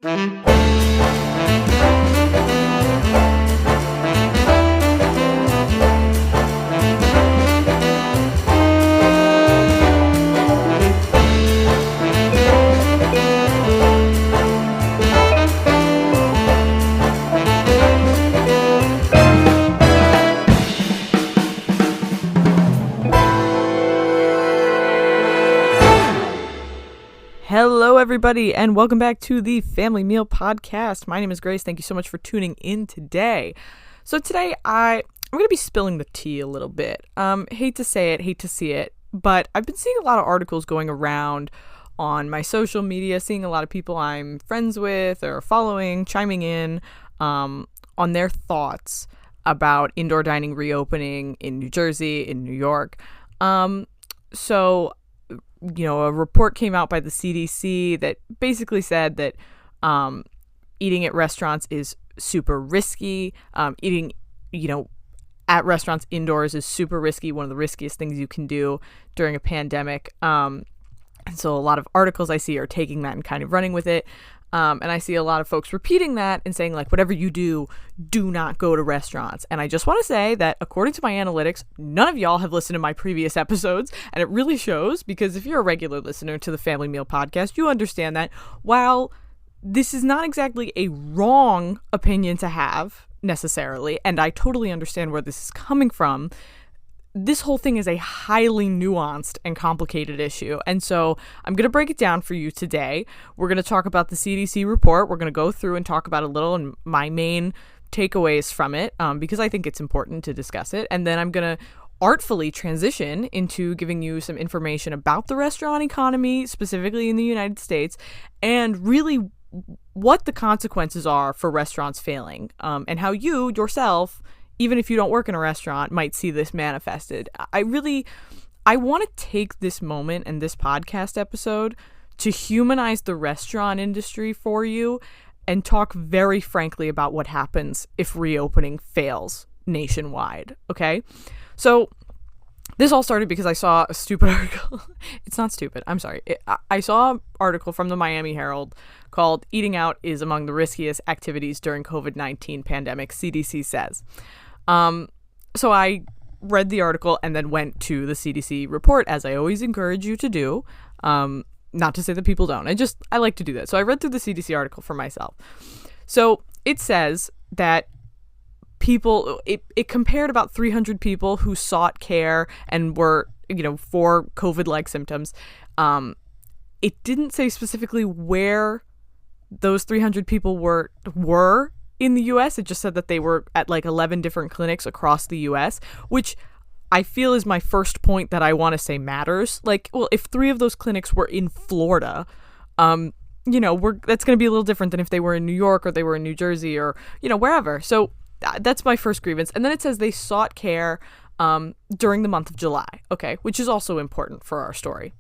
Hello, everybody, and welcome back to the Family Meal Podcast. My name is Grace. Thank you so much for tuning in today. So today I'm going to be spilling the tea a little bit. Hate to say it, hate to see it, but I've been seeing a lot of articles going around on my social media, seeing a lot of people I'm friends with or following, chiming in on their thoughts about indoor dining reopening in New Jersey, in New York. A report came out by the CDC that basically said that eating at restaurants is super risky. Eating, at restaurants indoors is super risky, one of the riskiest things you can do during a pandemic. And so a lot of articles I see are taking that and kind of running with it. And I see a lot of folks repeating that and saying, like, whatever you do not go to restaurants. And I just want to say that according to my analytics, none of y'all have listened to my previous episodes. And it really shows, because if you're a regular listener to the Family Meal Podcast, you understand that while this is not exactly a wrong opinion to have necessarily, and I totally understand where this is coming from, this whole thing is a highly nuanced and complicated issue. And so I'm going to break it down for you today. We're going to talk about the CDC report. We're going to go through and talk about a little and my main takeaways from it, because I think it's important to discuss it. And then I'm going to artfully transition into giving you some information about the restaurant economy, specifically in the United States, and really what the consequences are for restaurants failing, and how you yourself, even if you don't work in a restaurant, might see this manifested. I want to take this moment and this podcast episode to humanize the restaurant industry for you and talk very frankly about what happens if reopening fails nationwide, okay? So this all started because I saw a stupid article. It's not stupid. I'm sorry. I saw an article from the Miami Herald called "Eating Out is Among the Riskiest Activities During COVID-19 Pandemic, CDC Says." So I read the article and then went to the CDC report, as I always encourage you to do. Not to say that people don't. I like to do that. So I read through the CDC article for myself. So it says that it compared about 300 people who sought care and were, for COVID-like symptoms. It didn't say specifically where those 300 people were in the U.S. It just said that they were at like 11 different clinics across the U.S., which I feel is my first point that I want to say matters. Like, well, if 3 of those clinics were in Florida, that's going to be a little different than if they were in New York or they were in New Jersey or, wherever. So that's my first grievance. And then it says they sought care during the month of July, okay, which is also important for our story.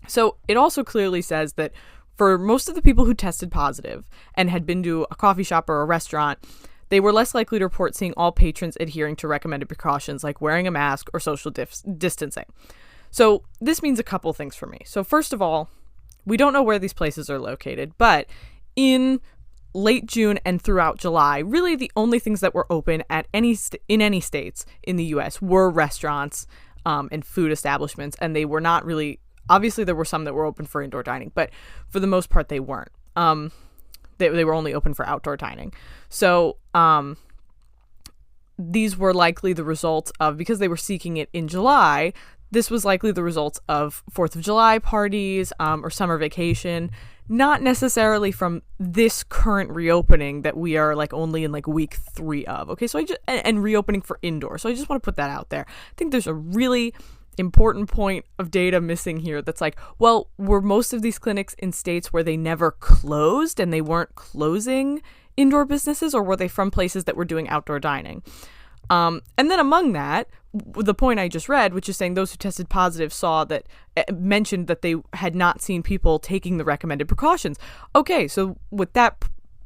So it also clearly says that for most of the people who tested positive and had been to a coffee shop or a restaurant, they were less likely to report seeing all patrons adhering to recommended precautions like wearing a mask or social distancing. So this means a couple things for me. So first of all, we don't know where these places are located, but in late June and throughout July, really the only things that were open at in any states in the U.S. were restaurants and food establishments, and they were not really. Obviously, there were some that were open for indoor dining, but for the most part, they weren't. They were only open for outdoor dining. So these were likely the results of, because they were seeking it in July, this was likely the results of 4th of July parties or summer vacation, not necessarily from this current reopening that we are like only in like week 3 of. Okay, so and reopening for indoor. So I just want to put that out there. I think there's a really important point of data missing here that's like, well, were most of these clinics in states where they never closed and they weren't closing indoor businesses, or were they from places that were doing outdoor dining? And then among that, the point I just read, which is saying those who tested positive mentioned that they had not seen people taking the recommended precautions. Okay, so what that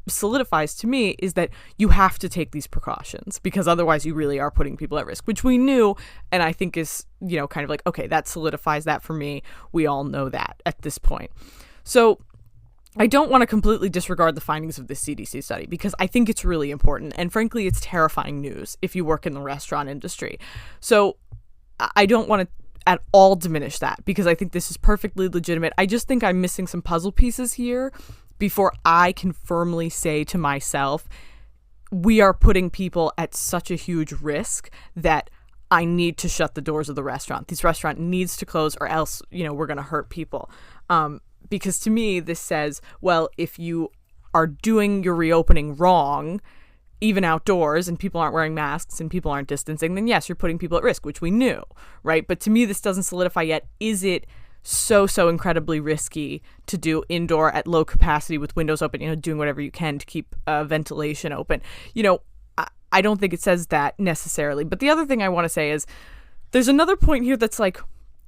solidifies to me is that you have to take these precautions, because otherwise you really are putting people at risk, which we knew, and I think is, kind of like, okay, that solidifies that for me. We all know that at this point. So I don't want to completely disregard the findings of this CDC study because I think it's really important. And frankly, it's terrifying news if you work in the restaurant industry. So I don't want to at all diminish that because I think this is perfectly legitimate. I just think I'm missing some puzzle pieces here before I can firmly say to myself, we are putting people at such a huge risk that I need to shut the doors of the restaurant. This restaurant needs to close or else, we're going to hurt people. Because to me, this says, well, if you are doing your reopening wrong, even outdoors, and people aren't wearing masks and people aren't distancing, then yes, you're putting people at risk, which we knew, right? But to me, this doesn't solidify yet. Is it so incredibly risky to do indoor at low capacity with windows open, doing whatever you can to keep ventilation open? I don't think it says that necessarily. But the other thing I want to say is there's another point here that's like,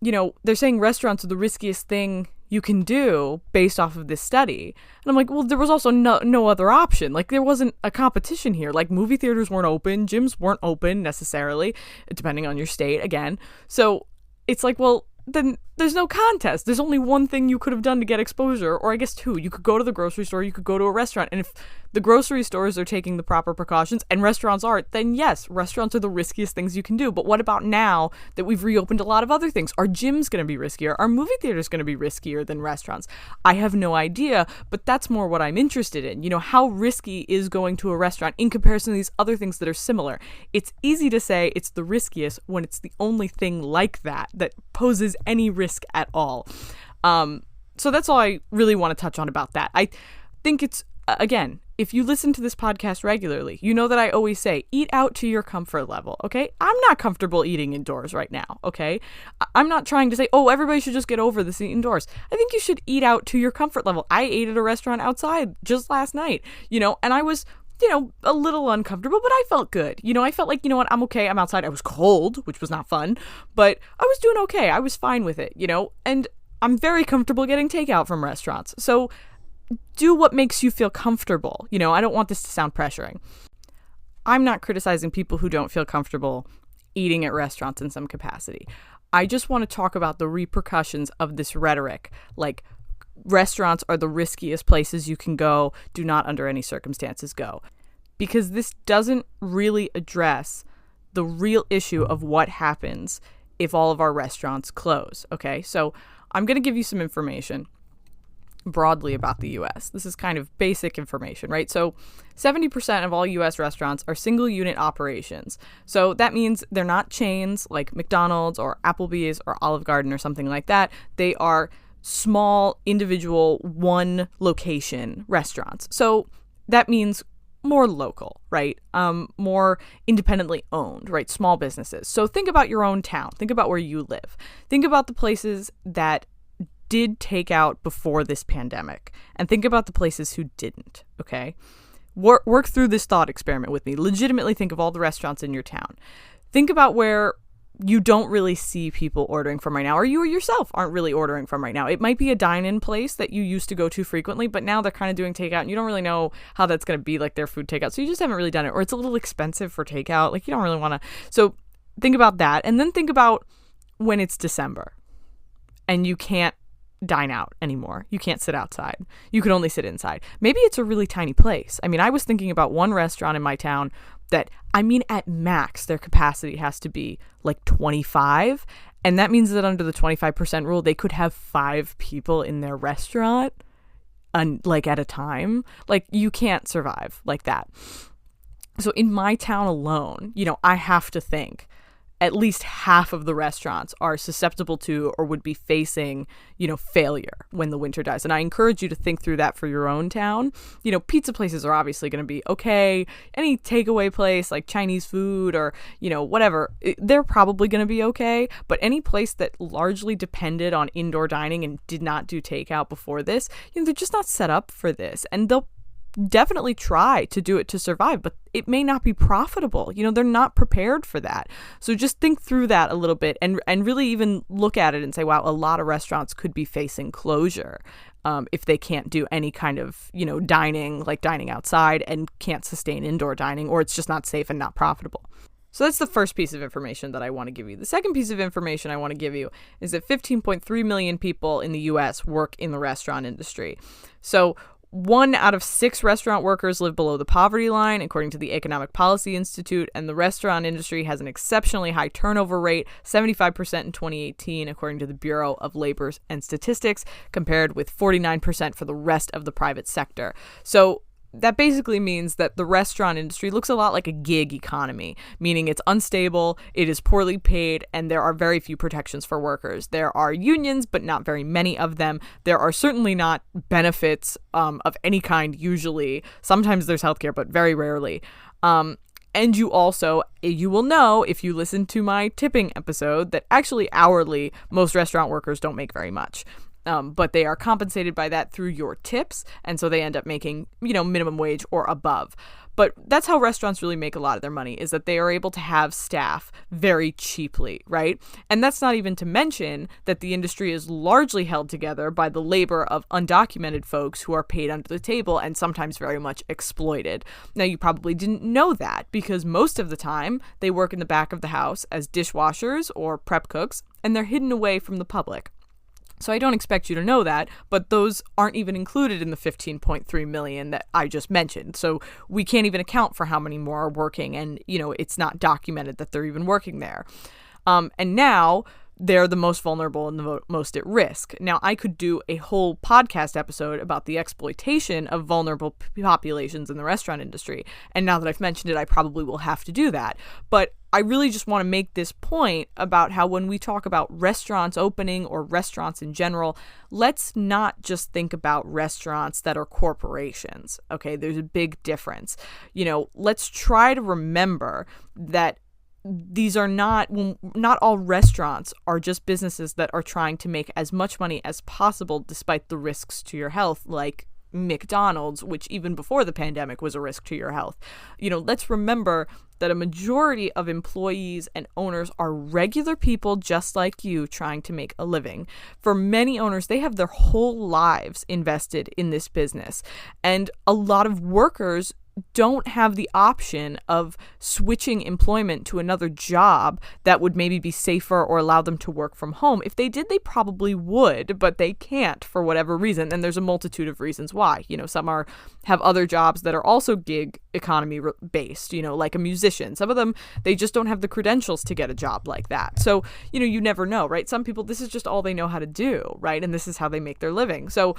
they're saying restaurants are the riskiest thing you can do based off of this study. And I'm like, well, there was also no other option. Like, there wasn't a competition here. Like, movie theaters weren't open. Gyms weren't open necessarily, depending on your state, again. So it's like, well, then there's no contest. There's only one thing you could have done to get exposure, or I guess two. You could go to the grocery store, you could go to a restaurant. And if the grocery stores are taking the proper precautions and restaurants aren't, then yes, restaurants are the riskiest things you can do. But what about now that we've reopened a lot of other things? Are gyms going to be riskier? Are movie theaters going to be riskier than restaurants? I have no idea, but that's more what I'm interested in. How risky is going to a restaurant in comparison to these other things that are similar? It's easy to say it's the riskiest when it's the only thing like that poses any risk at all. So that's all I really want to touch on about that. I think it's, again, if you listen to this podcast regularly, you know that I always say, eat out to your comfort level, okay? I'm not comfortable eating indoors right now, okay? I'm not trying to say, oh, everybody should just get over this and eat indoors. I think you should eat out to your comfort level. I ate at a restaurant outside just last night, and I was a little uncomfortable, but I felt good. I felt like, what, I'm okay. I'm outside. I was cold, which was not fun, but I was doing okay. I was fine with it, and I'm very comfortable getting takeout from restaurants. So do what makes you feel comfortable. I don't want this to sound pressuring. I'm not criticizing people who don't feel comfortable eating at restaurants in some capacity. I just want to talk about the repercussions of this rhetoric, like restaurants are the riskiest places you can go. Do not under any circumstances go. Because this doesn't really address the real issue of what happens if all of our restaurants close. Okay, so I'm going to give you some information broadly about the US. This is kind of basic information, right? So 70% of all US restaurants are single unit operations. So that means they're not chains like McDonald's or Applebee's or Olive Garden or something like that. They are small, individual, one location restaurants. So that means more local, right? More independently owned, right? Small businesses. So think about your own town. Think about where you live. Think about the places that did take out before this pandemic, and think about the places who didn't, okay? Work through this thought experiment with me. Legitimately think of all the restaurants in your town. Think about where you don't really see people ordering from right now, or you yourself aren't really ordering from right now. It might be a dine-in place that you used to go to frequently, but now they're kind of doing takeout, and you don't really know how that's going to be like their food takeout, so you just haven't really done it, or it's a little expensive for takeout. Like, you don't really want to. So think about that, and then think about when it's December, and you can't dine out anymore. You can't sit outside. You can only sit inside. Maybe it's a really tiny place. I mean, I was thinking about one restaurant in my town that, at max, their capacity has to be like 25. And that means that under the 25% rule, they could have 5 people in their restaurant at a time. Like, you can't survive like that. So in my town alone, I have to think at least half of the restaurants are susceptible to or would be facing, failure when the winter dies. And I encourage you to think through that for your own town. Pizza places are obviously going to be okay. Any takeaway place like Chinese food or, whatever, they're probably going to be okay. But any place that largely depended on indoor dining and did not do takeout before this, they're just not set up for this. And they'll definitely try to do it to survive, but it may not be profitable. They're not prepared for that. So just think through that a little bit and really even look at it and say, wow, a lot of restaurants could be facing closure if they can't do any kind of, dining, like dining outside, and can't sustain indoor dining, or it's just not safe and not profitable. So that's the first piece of information that I want to give you. The second piece of information I want to give you is that 15.3 million people in the U.S. work in the restaurant industry. So 1 out of 6 restaurant workers live below the poverty line, according to the Economic Policy Institute, and the restaurant industry has an exceptionally high turnover rate, 75% in 2018, according to the Bureau of Labor and Statistics, compared with 49% for the rest of the private sector. So that basically means that the restaurant industry looks a lot like a gig economy, meaning it's unstable, it is poorly paid, and there are very few protections for workers. There are unions, but not very many of them. There are certainly not benefits of any kind usually. Sometimes there's healthcare, but very rarely. And you will know if you listen to my tipping episode that actually hourly, most restaurant workers don't make very much. But they are compensated by that through your tips, and so they end up making, minimum wage or above. But that's how restaurants really make a lot of their money, is that they are able to have staff very cheaply, right? And that's not even to mention that the industry is largely held together by the labor of undocumented folks who are paid under the table and sometimes very much exploited. Now, you probably didn't know that because most of the time they work in the back of the house as dishwashers or prep cooks, and they're hidden away from the public. So I don't expect you to know that, but those aren't even included in the 15.3 million that I just mentioned. So we can't even account for how many more are working, and, it's not documented that they're even working there. And now they're the most vulnerable and the most at risk. Now, I could do a whole podcast episode about the exploitation of vulnerable populations in the restaurant industry. And now that I've mentioned it, I probably will have to do that. But I really just want to make this point about how when we talk about restaurants opening or restaurants in general, let's not just think about restaurants that are corporations. Okay, there's a big difference. Let's try to remember that these are not all restaurants are just businesses that are trying to make as much money as possible despite the risks to your health, like McDonald's, which even before the pandemic was a risk to your health. Let's remember that a majority of employees and owners are regular people just like you trying to make a living. For many owners, they have their whole lives invested in this business. And a lot of workers don't have the option of switching employment to another job that would maybe be safer or allow them to work from home. If they did, they probably would, but they can't for whatever reason. And there's a multitude of reasons why. Some have other jobs that are also gig economy based, like a musician. Some of them, they just don't have the credentials to get a job like that. So, you never know, right? Some people, this is just all they know how to do, right? And this is how they make their living. So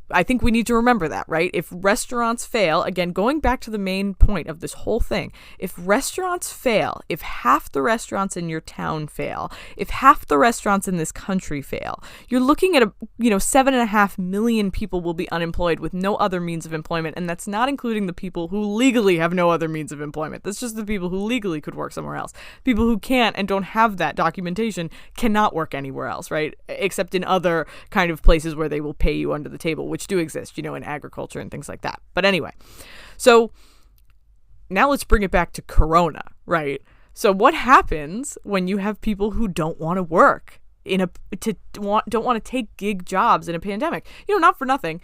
I think we need to remember that, right? If restaurants fail, again, going back to the main point of this whole thing, if restaurants fail, if half the restaurants in your town fail, if half the restaurants in this country fail, you're looking at 7.5 million people will be unemployed with no other means of employment. And that's not including the people who legally have no other means of employment. That's just the people who legally could work somewhere else. People who can't and don't have that documentation cannot work anywhere else, right? Except in other kind of places where they will pay you under the table, which do exist, in agriculture and things like that. But anyway, so now let's bring it back to Corona, right? So what happens when you have people who don't want to work don't want to take gig jobs in a pandemic? Not for nothing.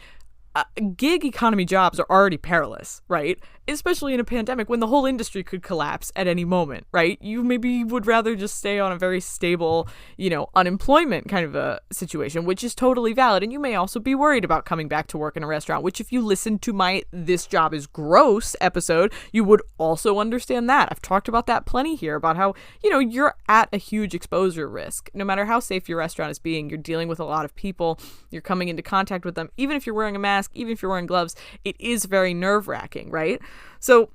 Gig economy jobs are already perilous, right? Especially in a pandemic when the whole industry could collapse at any moment, right? You maybe would rather just stay on a very stable, unemployment kind of a situation, which is totally valid. And you may also be worried about coming back to work in a restaurant, which if you listen to my This Job is Gross episode, you would also understand that. I've talked about that plenty here about how, you're at a huge exposure risk. No matter how safe your restaurant is being, you're dealing with a lot of people, you're coming into contact with them. Even if you're wearing a mask, even if you're wearing gloves, it is very nerve-wracking, right? So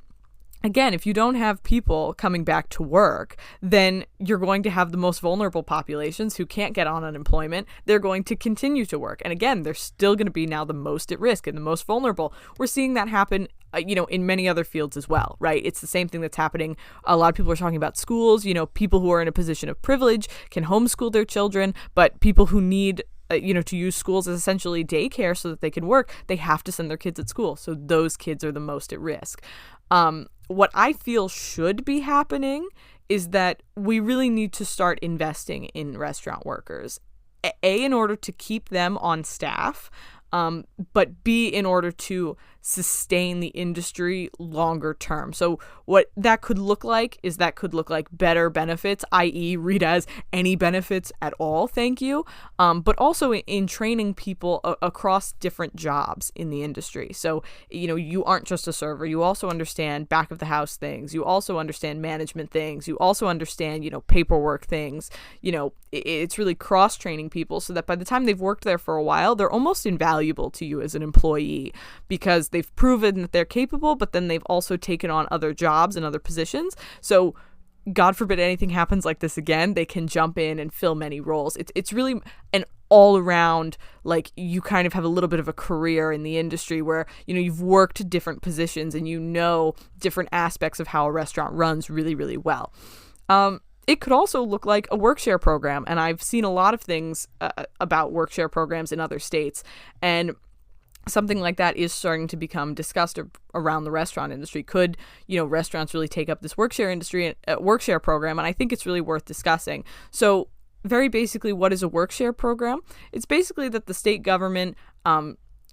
again, if you don't have people coming back to work, then you're going to have the most vulnerable populations who can't get on unemployment. They're going to continue to work. And again, they're still going to be now the most at risk and the most vulnerable. We're seeing that happen in many other fields as well, right? It's the same thing that's happening. A lot of people are talking about schools. People who are in a position of privilege can homeschool their children, but people who need to use schools as essentially daycare so that they can work, they have to send their kids at school. So those kids are the most at risk. What I feel should be happening is that we really need to start investing in restaurant workers. In order to keep them on staff, but B, in order to sustain the industry longer term. So what that could look like is better benefits, i.e. read as any benefits at all, thank you, but also in training people across different jobs in the industry. So, you aren't just a server. You also understand back of the house things. You also understand management things. You also understand, paperwork things. It's really cross-training people so that by the time they've worked there for a while, they're almost invaluable to you as an employee because they've proven that they're capable, but then they've also taken on other jobs and other positions. So God forbid anything happens like this again, they can jump in and fill many roles. It's really an all around, like, you kind of have a little bit of a career in the industry where, you've worked different positions and different aspects of how a restaurant runs really, really well. It could also look like a work-share program, and I've seen a lot of things about work-share programs in other states, and something like that is starting to become discussed around the restaurant industry. Could, restaurants really take up this work-share program? And I think it's really worth discussing. So very basically, what is a work-share program? It's basically that the state government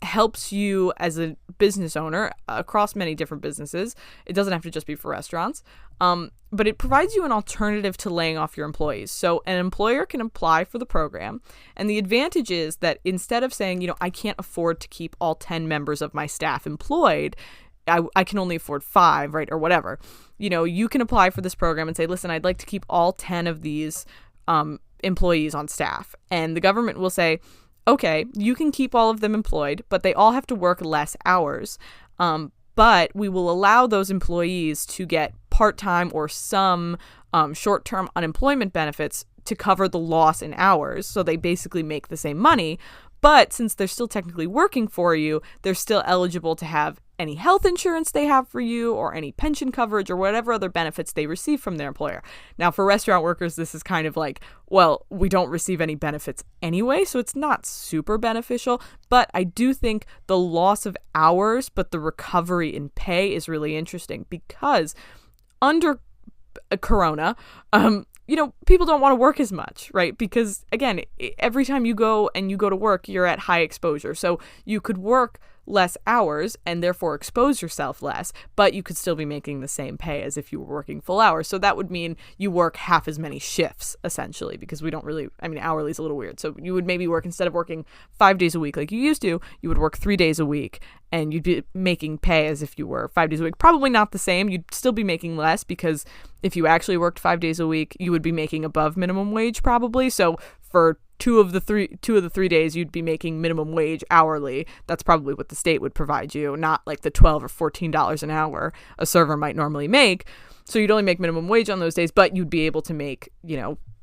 helps you as a business owner across many different businesses. It doesn't have to just be for restaurants. But it provides you an alternative to laying off your employees. So an employer can apply for the program. And the advantage is that instead of saying, I can't afford to keep all 10 members of my staff employed, I can only afford 5, right? Or whatever. You can apply for this program and say, listen, I'd like to keep all 10 of these employees on staff. And the government will say, okay, you can keep all of them employed, but they all have to work less hours. But we will allow those employees to get part-time or some short-term unemployment benefits to cover the loss in hours. So they basically make the same money. But since they're still technically working for you, they're still eligible to have any health insurance they have for you or any pension coverage or whatever other benefits they receive from their employer. Now, for restaurant workers, this is kind of like, well, we don't receive any benefits anyway, so it's not super beneficial. But I do think the loss of hours, but the recovery in pay is really interesting because under Corona, people don't want to work as much, right? Because again, every time you go to work, you're at high exposure. So you could work less hours and therefore expose yourself less, but you could still be making the same pay as if you were working full hours. So that would mean you work half as many shifts, essentially, because we don't really, hourly is a little weird. So you would maybe work, instead of working 5 days a week like you used to, you would work 3 days a week and you'd be making pay as if you were 5 days a week. Probably not the same. You'd still be making less because if you actually worked 5 days a week, you would be making above minimum wage probably. So for two of the 3 days, you'd be making minimum wage hourly. That's probably what the state would provide you, not like the $12 or $14 an hour a server might normally make. So you'd only make minimum wage on those days, but you'd be able to make,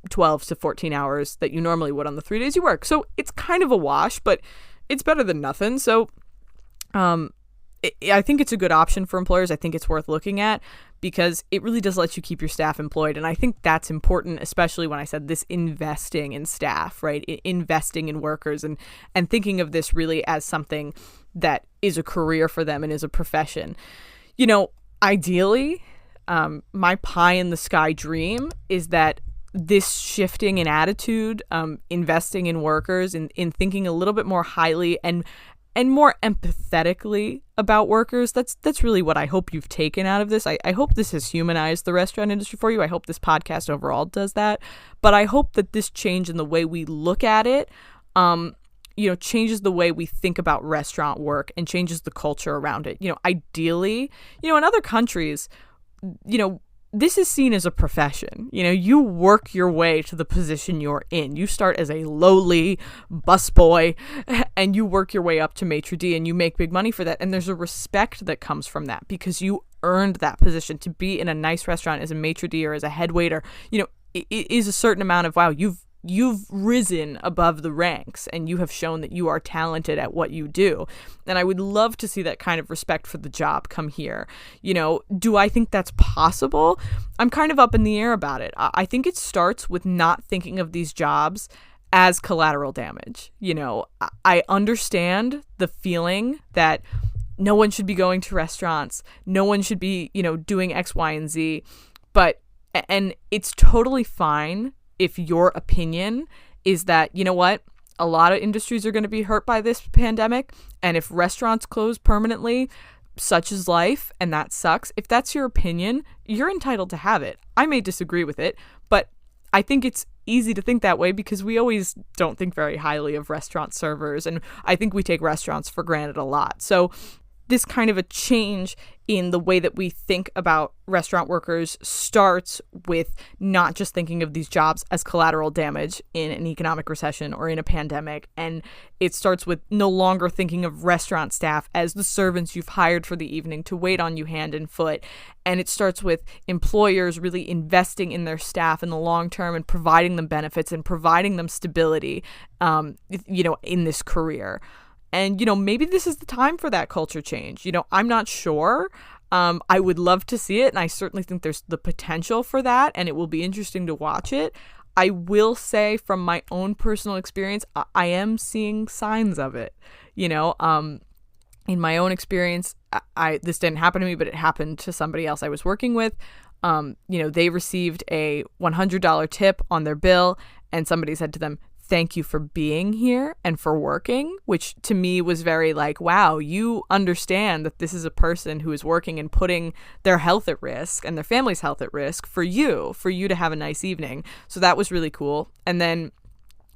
12 to 14 hours that you normally would on the 3 days you work. So it's kind of a wash, but it's better than nothing. So I think it's a good option for employers. I think it's worth looking at because it really does let you keep your staff employed. And I think that's important, especially when I said this investing in staff, right? Investing in workers and thinking of this really as something that is a career for them and is a profession. Ideally, my pie in the sky dream is that this shifting in attitude, investing in workers and in thinking a little bit more highly and more empathetically about workers. That's really what I hope you've taken out of this. I hope this has humanized the restaurant industry for you. I hope this podcast overall does that. But I hope that this change in the way we look at it, changes the way we think about restaurant work and changes the culture around it. Ideally, in other countries, this is seen as a profession. You work your way to the position you're in. You start as a lowly busboy and you work your way up to maitre d' and you make big money for that. And there's a respect that comes from that because you earned that position. To be in a nice restaurant as a maitre d' or as a head waiter, it is a certain amount of, wow, you've risen above the ranks and you have shown that you are talented at what you do. And I would love to see that kind of respect for the job come here. Do I think that's possible? I'm kind of up in the air about it. I think it starts with not thinking of these jobs as collateral damage. I understand the feeling that no one should be going to restaurants. No one should be, doing X, Y, and Z. And it's totally fine if your opinion is that, a a lot of industries are going to be hurt by this pandemic. And if restaurants close permanently, such is life, and that sucks. If that's your opinion, you're entitled to have it. I may disagree with it, but I think it's easy to think that way because we always don't think very highly of restaurant servers, and I think we take restaurants for granted a lot. So this kind of a change in the way that we think about restaurant workers starts with not just thinking of these jobs as collateral damage in an economic recession or in a pandemic. And it starts with no longer thinking of restaurant staff as the servants you've hired for the evening to wait on you hand and foot. And it starts with employers really investing in their staff in the long term and providing them benefits and providing them stability, in this career. And, maybe this is the time for that culture change. I'm not sure. I would love to see it. And I certainly think there's the potential for that. And it will be interesting to watch it. I will say from my own personal experience, I am seeing signs of it. In my own experience, this didn't happen to me, but it happened to somebody else I was working with. They received a $100 tip on their bill, and somebody said to them, "Thank you for being here and for working," which to me was very like, wow, you understand that this is a person who is working and putting their health at risk and their family's health at risk for you to have a nice evening. So that was really cool. And then,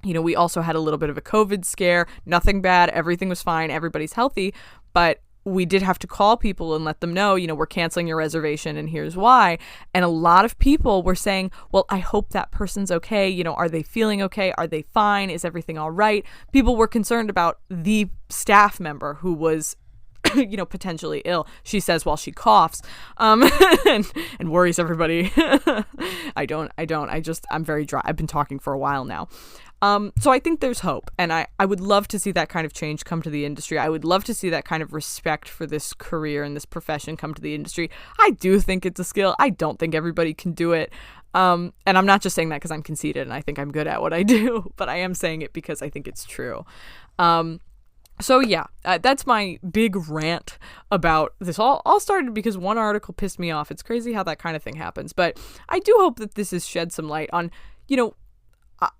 we also had a little bit of a COVID scare. Nothing bad. Everything was fine. Everybody's healthy. But we did have to call people and let them know, we're canceling your reservation and here's why. And a lot of people were saying, well, I hope that person's okay. Are they feeling okay? Are they fine? Is everything all right? People were concerned about the staff member who was, potentially ill, she says while she coughs, and worries everybody. I'm very dry. I've been talking for a while now. So I think there's hope, and I would love to see that kind of change come to the industry. I would love to see that kind of respect for this career and this profession come to the industry. I do think it's a skill. I don't think everybody can do it. And I'm not just saying that because I'm conceited and I think I'm good at what I do, but I am saying it because I think it's true. So yeah, that's my big rant about this. All started because one article pissed me off. It's crazy how that kind of thing happens. But I do hope that this has shed some light on,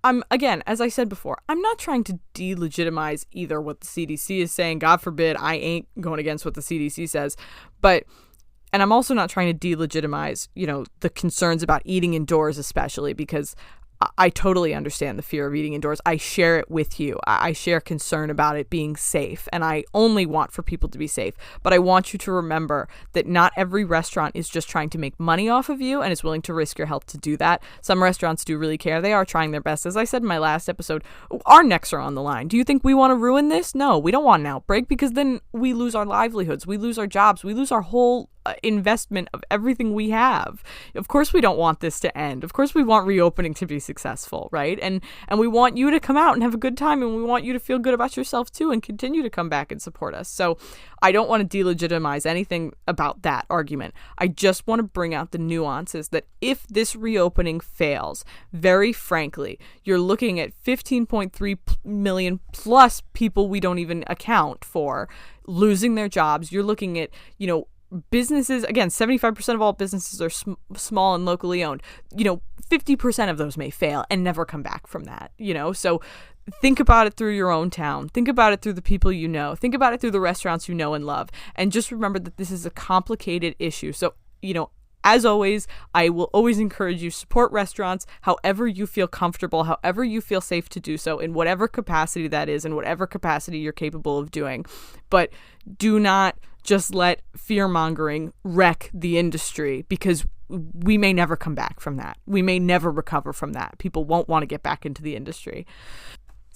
I'm, again, as I said before, I'm not trying to delegitimize either what the CDC is saying. God forbid, I ain't going against what the CDC says. And I'm also not trying to delegitimize, the concerns about eating indoors, especially because I totally understand the fear of eating indoors. I share it with you. I share concern about it being safe, and I only want for people to be safe. But I want you to remember that not every restaurant is just trying to make money off of you and is willing to risk your health to do that. Some restaurants do really care. They are trying their best. As I said in my last episode, our necks are on the line. Do you think we want to ruin this? No, we don't want an outbreak because then we lose our livelihoods. We lose our jobs. We lose our whole investment of everything we have. Of course we don't want this to end. Of course we want reopening to be successful, right? And we want you to come out and have a good time, and we want you to feel good about yourself too and continue to come back and support us. So I don't want to delegitimize anything about that argument. I just want to bring out the nuances that if this reopening fails, very frankly, you're looking at 15.3 million plus people we don't even account for losing their jobs. You're looking at, businesses, again, 75% of all businesses are small and locally owned. 50% of those may fail and never come back from that, So think about it through your own town. Think about it through the people you know. Think about it through the restaurants you know and love. And just remember that this is a complicated issue. So, as always, I will always encourage you, support restaurants however you feel comfortable, however you feel safe to do so, in whatever capacity that is, in whatever capacity you're capable of doing. But do not just let fear-mongering wreck the industry, because we may never come back from that. We may never recover from that. People won't want to get back into the industry.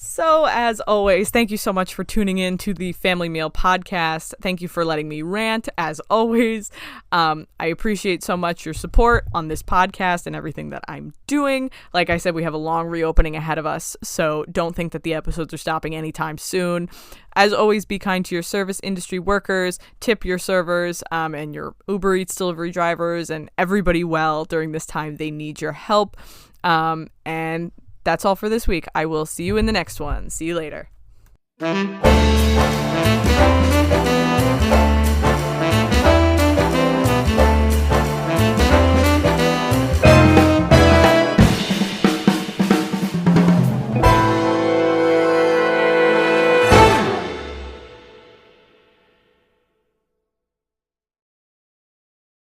So, as always, thank you so much for tuning in to the Family Meal Podcast. Thank you for letting me rant, as always. I appreciate so much your support on this podcast and everything that I'm doing. Like I said, we have a long reopening ahead of us, so don't think that the episodes are stopping anytime soon. As always, be kind to your service industry workers, tip your servers, and your Uber Eats delivery drivers, and everybody well during this time. They need your help. And that's all for this week. I will see you in the next one. See you later.